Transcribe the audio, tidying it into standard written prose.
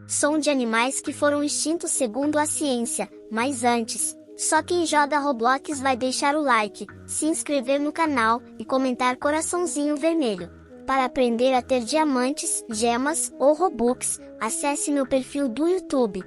som de animais que foram extintos segundo a ciência, mas antes, só quem joga Roblox vai deixar o like, se inscrever no canal e comentar coraçãozinho vermelho. Para aprender a ter diamantes, gemas ou Robux, acesse meu perfil do YouTube.